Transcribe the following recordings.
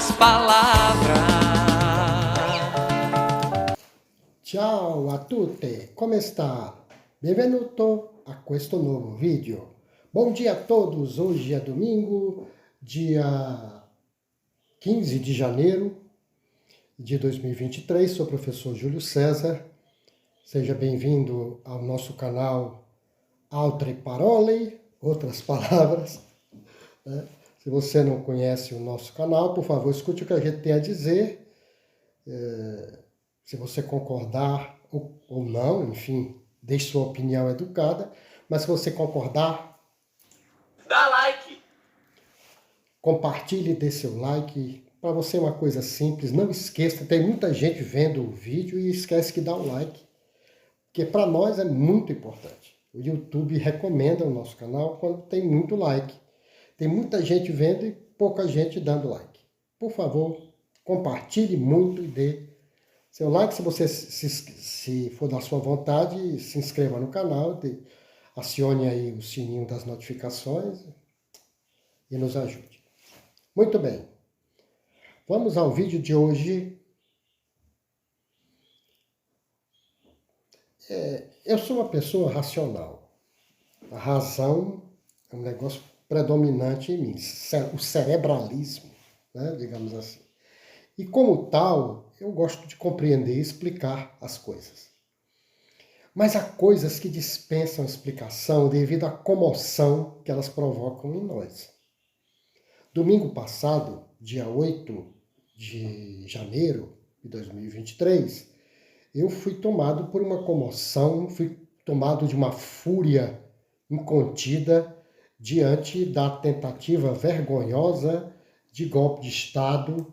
outras palavras. Ciao a tutti, come sta? Benvenuto a questo nuovo video. Bom dia a todos, hoje é domingo, dia 15 de janeiro de 2023, sou o professor Júlio César. Seja bem-vindo ao nosso canal Altre Parole, outras palavras. Se você não conhece o nosso canal, por favor, escute o que a gente tem a dizer. Se você concordar ou não, enfim, deixe sua opinião educada. Mas se você concordar, Dá like! compartilhe, dê seu like. Para você é uma coisa simples, não esqueça, tem muita gente vendo o vídeo e esquece que dá o like. Porque para nós é muito importante. O YouTube recomenda o nosso canal quando tem muito like. Tem muita gente vendo e pouca gente dando like. Por favor, compartilhe muito e dê seu like. Se você se for da sua vontade, se inscreva no canal, acione aí o sininho das notificações e nos ajude. Muito bem. Vamos ao vídeo de hoje. Eu sou uma pessoa racional. A razão é um negócio predominante em mim, o cerebralismo, né, digamos assim. E como tal, eu gosto de compreender e explicar as coisas. Mas há coisas que dispensam explicação devido à comoção que elas provocam em nós. Domingo passado, dia 8 de janeiro de 2023, eu fui tomado por uma comoção, fui tomado de uma fúria incontida diante da tentativa vergonhosa de golpe de Estado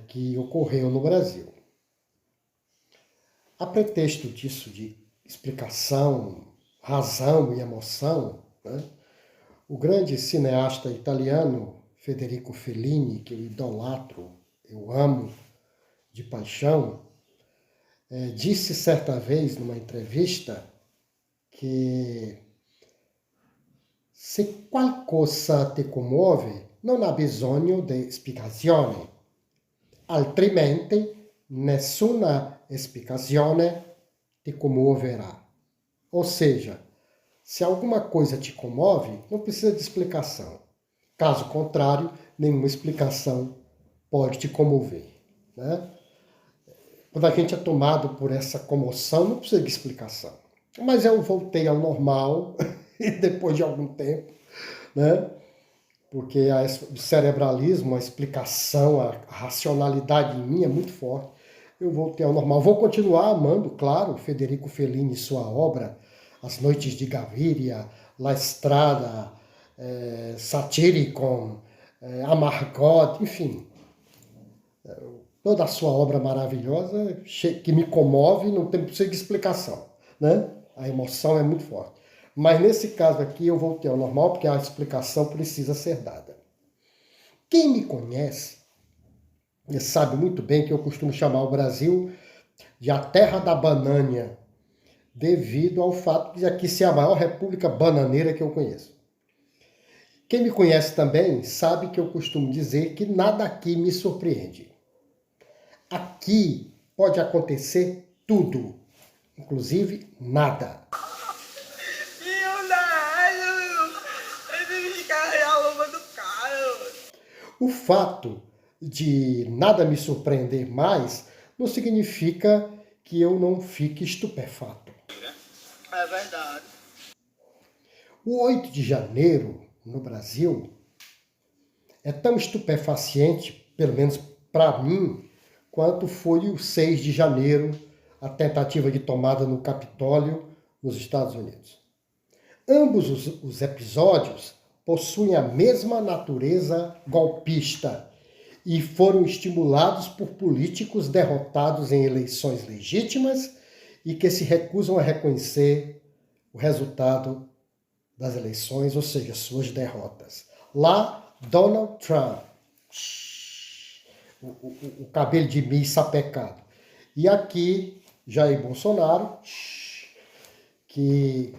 que ocorreu no Brasil. A pretexto disso, de explicação, razão e emoção, né, o grande cineasta italiano Federico Fellini, que eu idolatro, eu amo de paixão, disse certa vez numa entrevista que se qualcosa ti commuove non ha bisogno di spiegazione, altrimenti nessuna explicazione ti commoverà. Ou seja, se alguma coisa te comove, não precisa de explicação. Caso contrário, nenhuma explicação pode te comover, né? Quando a gente é tomado por essa comoção, não precisa de explicação. Mas eu voltei ao normal, depois de algum tempo, né? Porque o cerebralismo, a explicação, a racionalidade em mim é muito forte. Eu voltei ao normal. Vou continuar amando, claro, Federico Fellini e sua obra, As Noites de Gaviria, La Strada, Satyricon, Amargós, enfim. Toda a sua obra maravilhosa, que me comove, não tem precisa de explicação, né? A emoção é muito forte. Mas nesse caso aqui eu voltei ao normal porque a explicação precisa ser dada. Quem me conhece sabe muito bem que eu costumo chamar o Brasil de a terra da banânia, devido ao fato de aqui ser a maior república bananeira que eu conheço. Quem me conhece também sabe que eu costumo dizer que nada aqui me surpreende. Aqui pode acontecer tudo, inclusive nada. O fato de nada me surpreender mais não significa que eu não fique estupefato. É verdade. O 8 de janeiro, no Brasil, é tão estupefaciente, pelo menos para mim, quanto foi o 6 de janeiro, a tentativa de tomada no Capitólio, nos Estados Unidos. Ambos os episódios possuem a mesma natureza golpista e foram estimulados por políticos derrotados em eleições legítimas e que se recusam a reconhecer o resultado das eleições, ou seja, suas derrotas. Lá, Donald Trump, o cabelo de mim sapecado. E aqui, Jair Bolsonaro, que,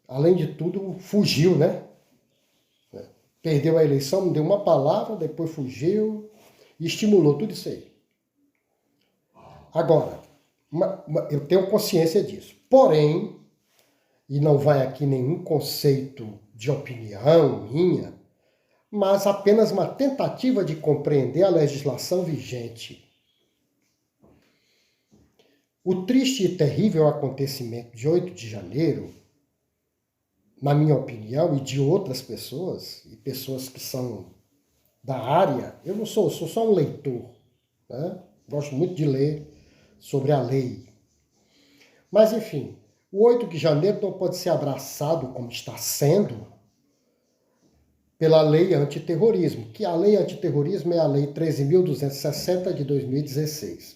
além de tudo, fugiu, né? Perdeu a eleição, não deu uma palavra, depois fugiu e estimulou tudo isso aí. Agora, eu tenho consciência disso. Porém, e não vai aqui nenhum conceito de opinião minha, mas apenas uma tentativa de compreender a legislação vigente. O triste e terrível acontecimento de 8 de janeiro, na minha opinião, e de outras pessoas, e pessoas que são da área, eu não sou só um leitor, né? Gosto muito de ler sobre a lei. Mas, enfim, o 8 de janeiro não pode ser abraçado, como está sendo, pela lei antiterrorismo, que a lei antiterrorismo é a lei 13.260 de 2016.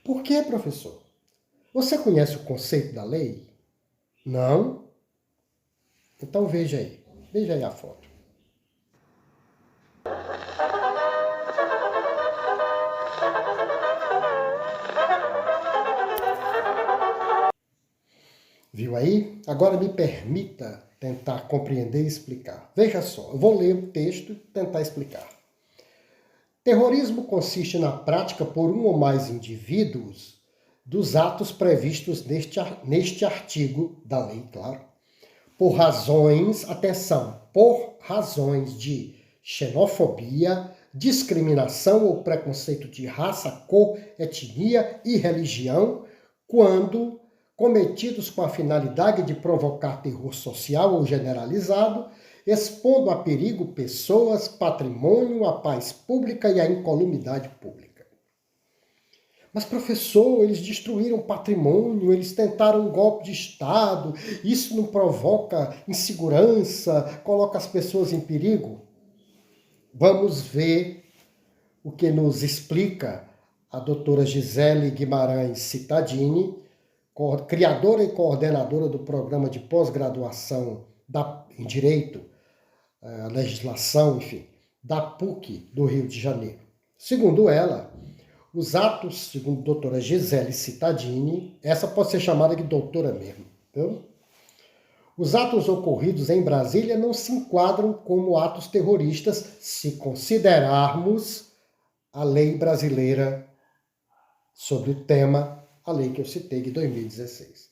Por quê, professor? Você conhece o conceito da lei? Não? Então veja aí a foto. Viu aí? Agora me permita tentar compreender e explicar. Veja só, eu vou ler o texto e tentar explicar. Terrorismo consiste na prática por um ou mais indivíduos dos atos previstos neste artigo da lei, claro, por razões, atenção, por razões de xenofobia, discriminação ou preconceito de raça, cor, etnia e religião, quando cometidos com a finalidade de provocar terror social ou generalizado, expondo a perigo pessoas, patrimônio, a paz pública e a incolumidade pública. Mas, professor, eles destruíram patrimônio, eles tentaram um golpe de Estado, isso não provoca insegurança, coloca as pessoas em perigo? Vamos ver o que nos explica a doutora Gisele Guimarães Cittadini, criadora e coordenadora do programa de pós-graduação em Direito, Legislação, enfim, da PUC do Rio de Janeiro. Segundo ela, os atos, segundo a doutora Gisele Cittadini, essa pode ser chamada de doutora mesmo, viu? Os atos ocorridos em Brasília não se enquadram como atos terroristas se considerarmos a lei brasileira sobre o tema, a lei que eu citei de 2016.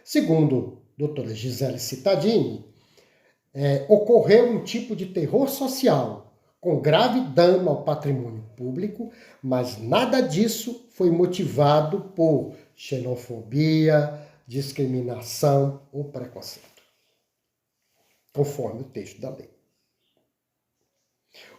Segundo a doutora Gisele Cittadini, ocorreu um tipo de terror social com grave dano ao patrimônio público, mas nada disso foi motivado por xenofobia, discriminação ou preconceito, conforme o texto da lei.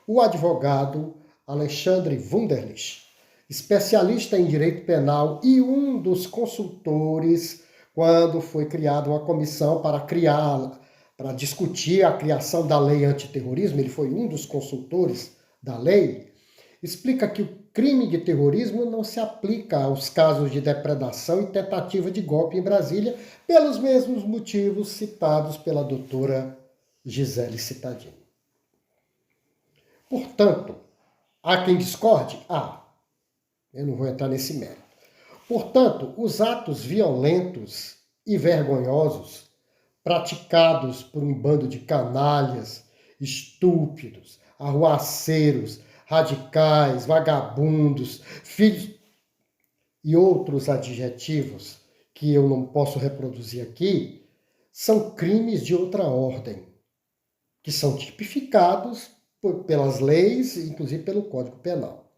O advogado Alexandre Wunderlich, especialista em direito penal e um dos consultores quando foi criada uma comissão para discutir a criação da lei antiterrorismo, ele foi um dos consultores da lei, explica que o crime de terrorismo não se aplica aos casos de depredação e tentativa de golpe em Brasília, pelos mesmos motivos citados pela doutora Gisele Cittadini. Portanto, há quem discorde? Eu não vou entrar nesse mérito. Portanto, os atos violentos e vergonhosos praticados por um bando de canalhas, estúpidos, arruaceiros, radicais, vagabundos, filhos e outros adjetivos que eu não posso reproduzir aqui, são crimes de outra ordem, que são tipificados pelas leis, inclusive pelo Código Penal.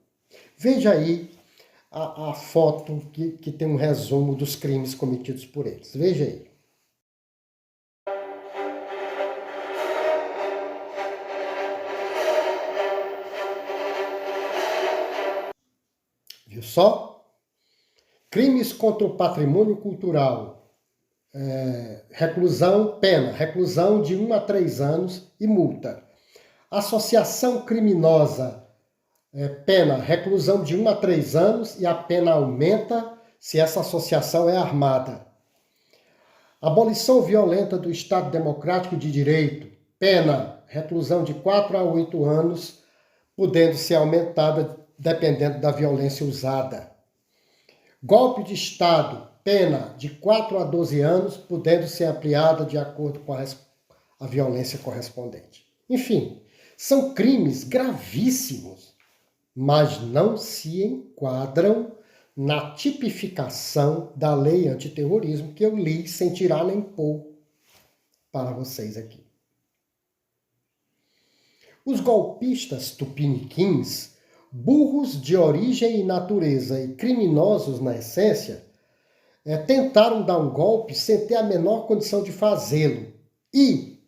Veja aí a foto que tem um resumo dos crimes cometidos por eles. Veja aí. Viu só? Crimes contra o patrimônio cultural. Reclusão de 1 a 3 anos e multa. Associação criminosa, pena, reclusão de 1 a 3 anos e a pena aumenta se essa associação é armada. Abolição violenta do Estado Democrático de Direito, pena, reclusão de 4 a 8 anos, podendo ser aumentada dependendo da violência usada. Golpe de Estado, pena de 4 a 12 anos, podendo ser ampliada de acordo com a violência correspondente. Enfim, são crimes gravíssimos, mas não se enquadram na tipificação da lei antiterrorismo que eu li sem tirar nem pôr para vocês aqui. Os golpistas tupiniquins, burros de origem e natureza e criminosos na essência, tentaram dar um golpe sem ter a menor condição de fazê-lo e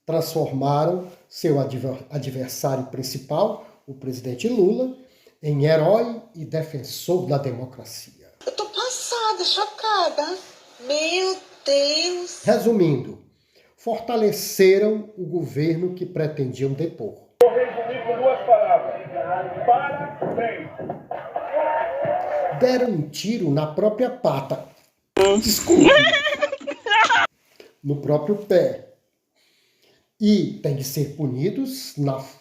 transformaram seu adversário principal, o presidente Lula, em herói e defensor da democracia. Eu tô passada, chocada. Meu Deus! Resumindo, fortaleceram o governo que pretendiam depor. Vou resumir com 2 palavras. Parabéns! Deram um tiro na própria pata. Desculpe. No próprio pé. E têm de ser punidos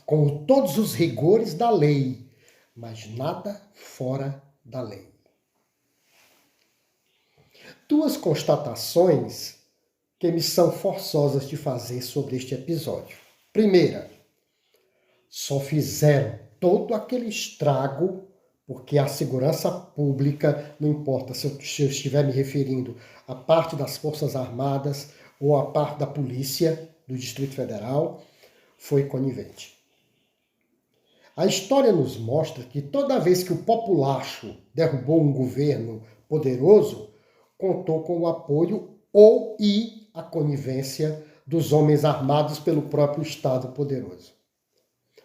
com todos os rigores da lei, mas nada fora da lei. 2 constatações que me são forçosas de fazer sobre este episódio. Primeira, só fizeram todo aquele estrago porque a segurança pública, não importa se eu estiver me referindo à parte das Forças Armadas ou à parte da polícia do Distrito Federal, foi conivente. A história nos mostra que toda vez que o populacho derrubou um governo poderoso, contou com o apoio e a conivência dos homens armados pelo próprio Estado poderoso.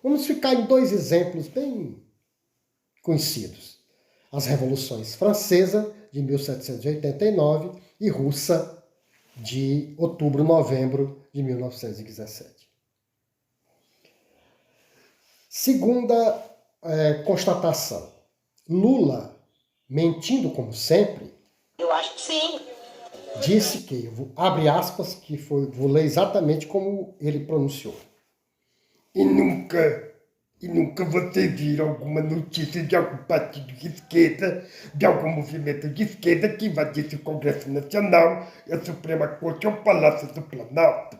Vamos ficar em 2 exemplos bem conhecidos. As revoluções francesa, de 1789, e russa, de outubro-novembro de 1917. Segunda constatação. Lula, mentindo como sempre, Eu acho que sim. disse que, abre aspas, vou ler exatamente como ele pronunciou. E nunca você vir alguma notícia de algum partido de esquerda, de algum movimento de esquerda que invadisse o Congresso Nacional e a Suprema Corte ou o Palácio do Planalto.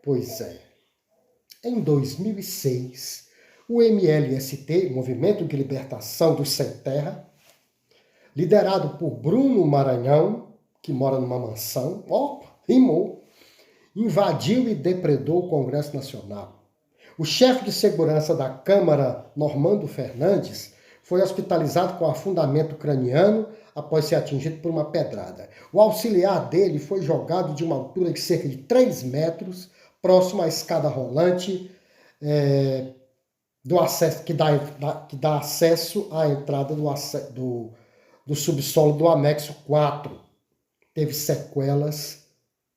Pois é. Em 2006, o MLST, Movimento de Libertação dos Sem Terra, liderado por Bruno Maranhão, que mora numa mansão, rimou, invadiu e depredou o Congresso Nacional. O chefe de segurança da Câmara, Normando Fernandes, foi hospitalizado com afundamento craniano após ser atingido por uma pedrada. O auxiliar dele foi jogado de uma altura de cerca de 3 metros, próximo à escada rolante do acesso, que dá acesso à entrada do subsolo do anexo 4. Teve sequelas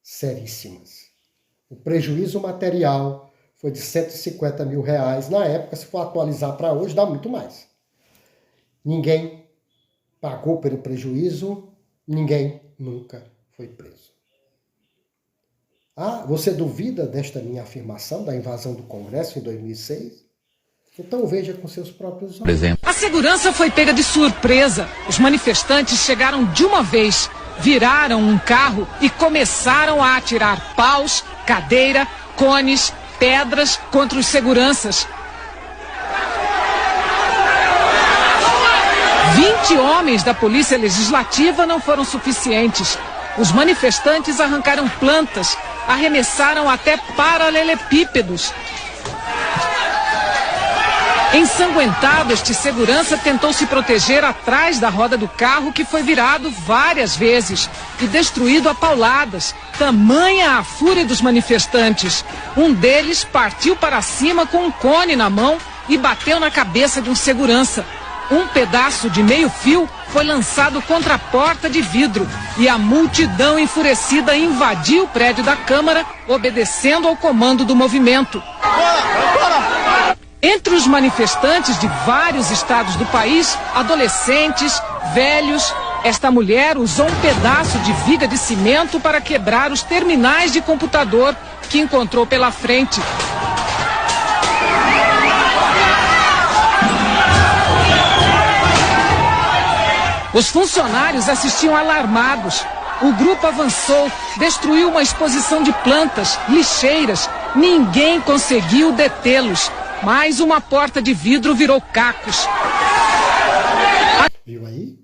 seríssimas. O prejuízo material foi de R$150 mil. Na época, se for atualizar para hoje, dá muito mais. Ninguém pagou pelo prejuízo, ninguém nunca foi preso. Você duvida desta minha afirmação da invasão do Congresso em 2006? Então veja com seus próprios olhos. A segurança foi pega de surpresa. Os manifestantes chegaram de uma vez, viraram um carro e começaram a atirar paus, cadeira, cones, pedras contra os seguranças. 20 homens da Polícia Legislativa não foram suficientes. Os manifestantes arrancaram plantas, arremessaram até paralelepípedos. Ensanguentado, este segurança tentou se proteger atrás da roda do carro, que foi virado várias vezes e destruído a pauladas. Tamanha a fúria dos manifestantes. Um deles partiu para cima com um cone na mão e bateu na cabeça de um segurança. Um pedaço de meio fio foi lançado contra a porta de vidro e a multidão enfurecida invadiu o prédio da Câmara, obedecendo ao comando do movimento. Entre os manifestantes de vários estados do país, adolescentes, velhos, esta mulher usou um pedaço de viga de cimento para quebrar os terminais de computador que encontrou pela frente. Os funcionários assistiam alarmados. O grupo avançou, destruiu uma exposição de plantas, lixeiras ninguém conseguiu detê-los. Mais uma porta de vidro virou cacos. Viu aí?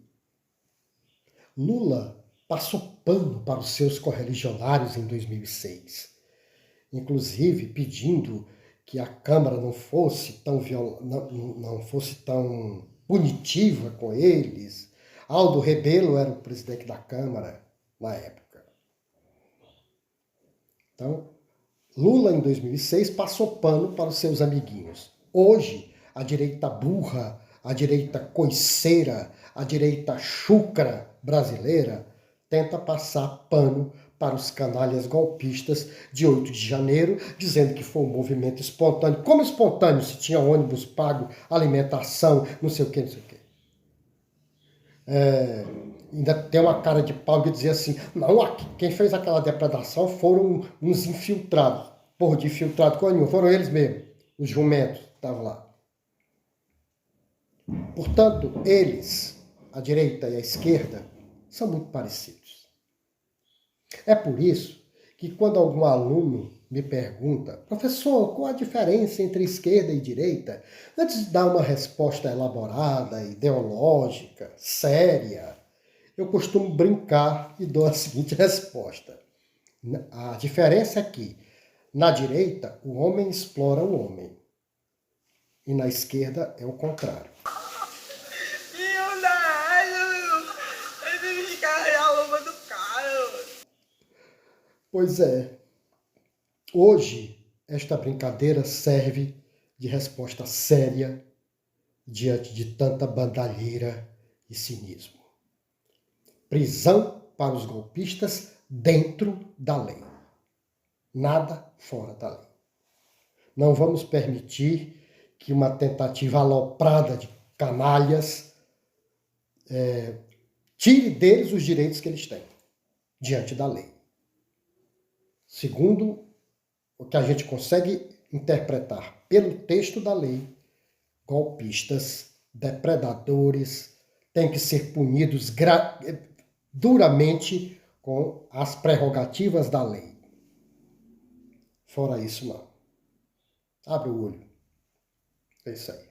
Lula passou pano para os seus correligionários em 2006, inclusive pedindo que a Câmara não fosse tão punitiva com eles. Aldo Rebelo era o presidente da Câmara na época. Então, Lula, em 2006, passou pano para os seus amiguinhos. Hoje, a direita burra, a direita coiceira, a direita chucra brasileira tenta passar pano para os canalhas golpistas de 8 de janeiro, dizendo que foi um movimento espontâneo. Como espontâneo, se tinha ônibus pago, alimentação, não sei o que, não sei o que. Ainda tem uma cara de pau de dizer assim, não, quem fez aquela depredação foram uns infiltrados. Porra, de infiltrado com nenhum, foram eles mesmos, os jumentos que estavam lá. Portanto, eles, a direita e a esquerda, são muito parecidos. É por isso que quando algum aluno me pergunta, professor, qual a diferença entre esquerda e direita? Antes de dar uma resposta elaborada, ideológica, séria, eu costumo brincar e dou a seguinte resposta. A diferença é que, na direita, o homem explora o homem. E na esquerda é o contrário. Pois é. Hoje, esta brincadeira serve de resposta séria diante de tanta bandalheira e cinismo. Prisão para os golpistas dentro da lei. Nada fora da lei. Não vamos permitir que uma tentativa aloprada de canalhas tire deles os direitos que eles têm diante da lei. Segundo o que a gente consegue interpretar pelo texto da lei, golpistas, depredadores, têm que ser punidos duramente com as prerrogativas da lei. Fora isso, não. Abre o olho. É isso aí.